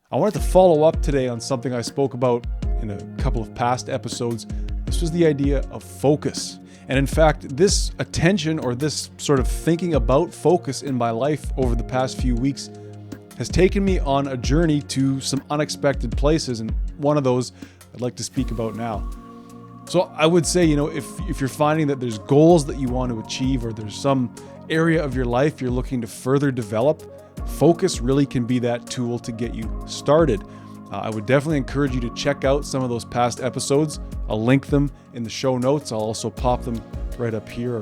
I wanted to follow up today on something I spoke about in a couple of past episodes. This was the idea of focus. And in fact, this attention or this sort of thinking about focus in my life over the past few weeks has taken me on a journey to some unexpected places. And one of those I'd like to speak about now. So I would say, if you're finding that there's goals that you want to achieve or there's some area of your life you're looking to further develop, focus really can be that tool to get you started. I would definitely encourage you to check out some of those past episodes. I'll link them in the show notes. I'll also pop them right up here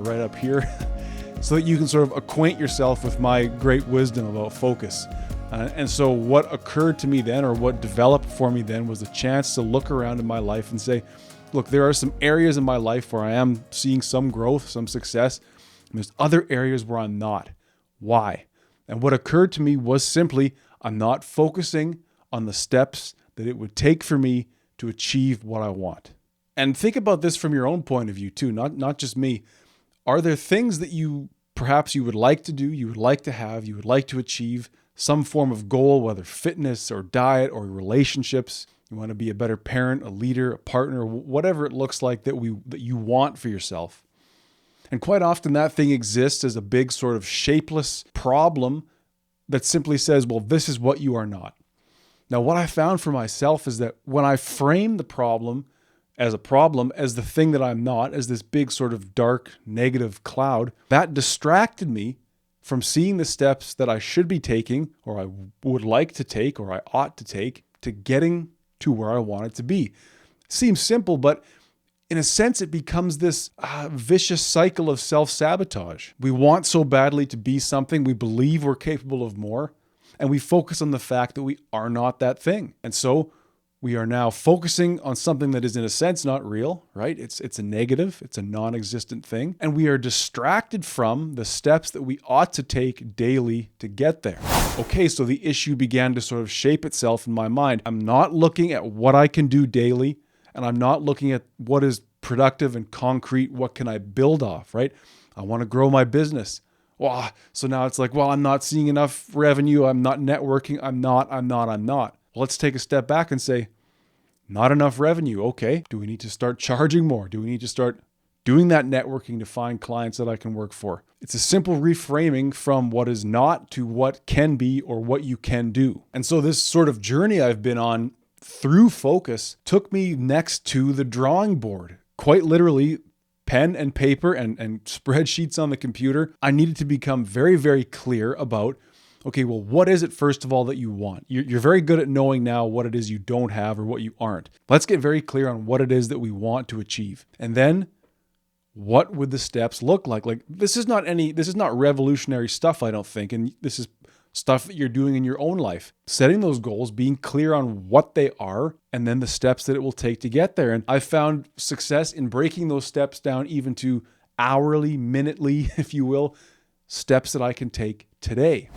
so that you can sort of acquaint yourself with my great wisdom about focus. And so what occurred to me then, or what developed for me then, was a chance to look around in my life and say, look, there are some areas in my life where I am seeing some growth, some success, and there's other areas where I'm not. Why? And what occurred to me was simply, I'm not focusing on the steps that it would take for me to achieve what I want. And think about this from your own point of view too, not just me. Are there things that perhaps you would like to do, you would like to have, you would like to achieve, some form of goal, whether fitness or diet or relationships? You want to be a better parent, a leader, a partner, whatever it looks like that you want for yourself. And quite often that thing exists as a big sort of shapeless problem that simply says, well, this is what you are not. Now, what I found for myself is that when I frame the problem, as the thing that I'm not, as this big sort of dark negative cloud, that distracted me from seeing the steps that I should be taking, or I would like to take, or I ought to take, to getting to where I want it to be. Seems simple, but in a sense, it becomes this vicious cycle of self-sabotage. We want so badly to be something, we believe we're capable of more, and we focus on the fact that we are not that thing. And so we are now focusing on something that is in a sense not real, right? It's a negative, it's a non-existent thing, and we are distracted from the steps that we ought to take daily to get there. Okay, so the issue began to sort of shape itself in my mind. I'm not looking at what I can do daily, and I'm not looking at what is productive and concrete, what can I build off, right? I want to grow my business. Well, so now it's like, well, I'm not seeing enough revenue. I'm not networking. I'm not. Well, let's take a step back and say, not enough revenue. Okay. Do we need to start charging more? Do we need to start doing that networking to find clients that I can work for? It's a simple reframing from what is not to what can be or what you can do. And so this sort of journey I've been on through focus took me next to the drawing board. Quite literally, pen and paper and spreadsheets on the computer. I needed to become very, very clear about, okay, well, what is it, first of all, that you want? You're very good at knowing now what it is you don't have or what you aren't. Let's get very clear on what it is that we want to achieve. And then what would the steps look like? Like, this is not revolutionary stuff, I don't think. And this is stuff that you're doing in your own life. Setting those goals, being clear on what they are, and then the steps that it will take to get there. And I found success in breaking those steps down even to hourly, minutely, if you will, steps that I can take today.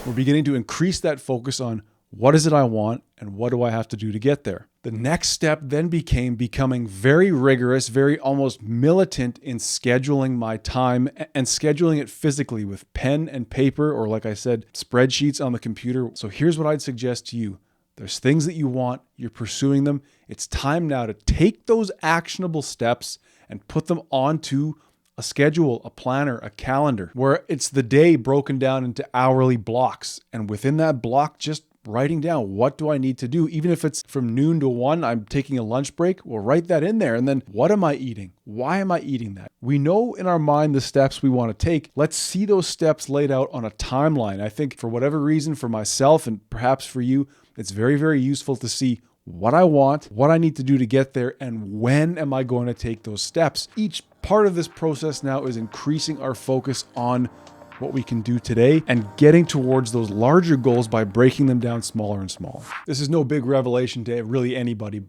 We're beginning to increase that focus on what is it I want and what do I have to do to get there. The next step then became becoming very rigorous, very almost militant in scheduling my time and scheduling it physically with pen and paper, or like I said, spreadsheets on the computer. So here's what I'd suggest to you. There's things that you want, you're pursuing them. It's time now to take those actionable steps and put them onto a schedule, a planner, a calendar, where it's the day broken down into hourly blocks. And within that block, just writing down, what do I need to do? Even if it's from noon to 1, I'm taking a lunch break, well, write that in there. And then what am I eating? Why am I eating that? We know in our mind the steps we want to take. Let's see those steps laid out on a timeline. I think for whatever reason, for myself and perhaps for you, it's very, very useful to see what I want, what I need to do to get there, and when am I going to take those steps. Each part of this process now is increasing our focus on what we can do today and getting towards those larger goals by breaking them down smaller and smaller. This is no big revelation to really anybody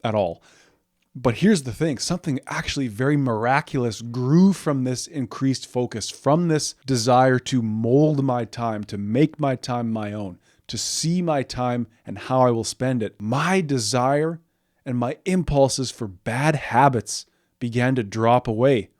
at all. But here's the thing, something actually very miraculous grew from this increased focus, from this desire to mold my time, to make my time my own, to see my time and how I will spend it. My desire and my impulses for bad habits began to drop away.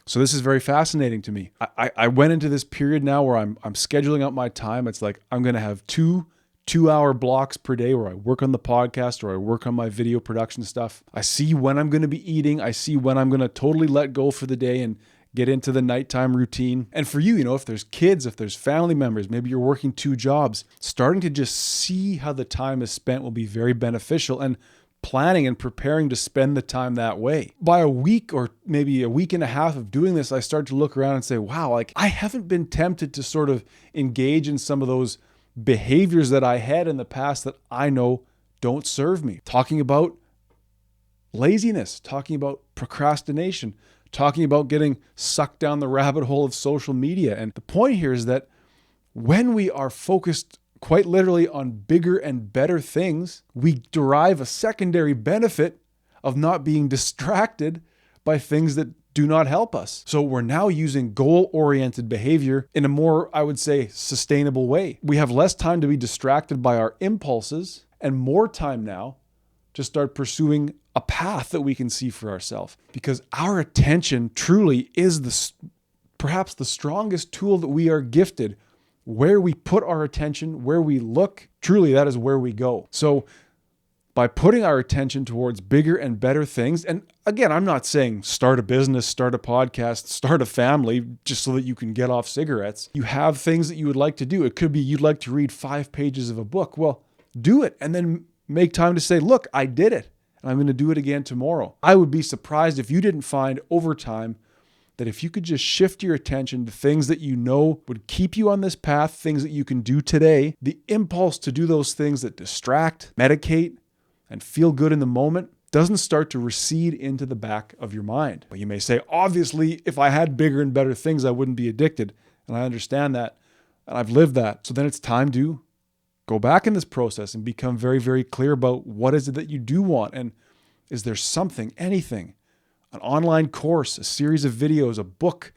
So this is very fascinating to me. I went into this period now where I'm scheduling out my time. It's like I'm going to have two 2-hour blocks per day where I work on the podcast or I work on my video production stuff. I see when I'm going to be eating. I see when I'm going to totally let go for the day and get into the nighttime routine. And for you, if there's kids, if there's family members, maybe you're working 2 jobs, starting to just see how the time is spent will be very beneficial, and planning and preparing to spend the time that way. By a week or maybe a week and a half of doing this, I start to look around and say, wow, like I haven't been tempted to sort of engage in some of those behaviors that I had in the past that I know don't serve me. Talking about laziness, talking about procrastination, talking about getting sucked down the rabbit hole of social media. And the point here is that when we are focused quite literally on bigger and better things, we derive a secondary benefit of not being distracted by things that do not help us. So we're now using goal-oriented behavior in a more, I would say, sustainable way. We have less time to be distracted by our impulses and more time now to start pursuing a path that we can see for ourselves, because our attention truly is perhaps the strongest tool that we are gifted. Where we put our attention, where we look, truly that is where we go. So by putting our attention towards bigger and better things, and again, I'm not saying start a business, start a podcast, start a family just so that you can get off cigarettes. You have things that you would like to do. It could be you'd like to read 5 pages of a book. Well, do it and then make time to say, look, I did it and I'm going to do it again tomorrow. I would be surprised if you didn't find over time that if you could just shift your attention to things that you know would keep you on this path, things that you can do today, the impulse to do those things that distract, medicate, and feel good in the moment doesn't start to recede into the back of your mind. But you may say, obviously, if I had bigger and better things, I wouldn't be addicted. And I understand that, and I've lived that. So then it's time to go back in this process and become very, very clear about what is it that you do want. And is there something, anything, an online course, a series of videos, a book,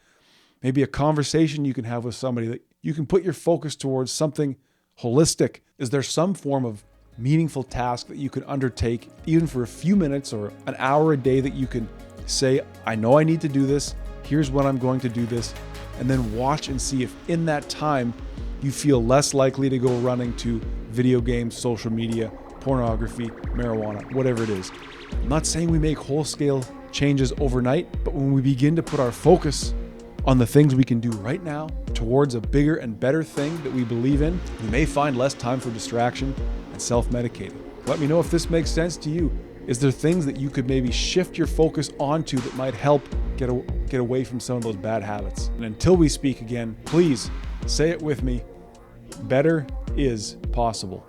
maybe a conversation you can have with somebody that you can put your focus towards something holistic? Is there some form of meaningful task that you can undertake even for a few minutes or an hour a day that you can say, I know I need to do this. Here's when I'm going to do this. And then watch and see if in that time you feel less likely to go running to video games, social media, pornography, marijuana, whatever it is. I'm not saying we make whole-scale changes overnight, but when we begin to put our focus on the things we can do right now towards a bigger and better thing that we believe in, we may find less time for distraction and self-medicating. Let me know if this makes sense to you. Is there things that you could maybe shift your focus onto that might help get away from some of those bad habits? And until we speak again, please say it with me. Better is possible.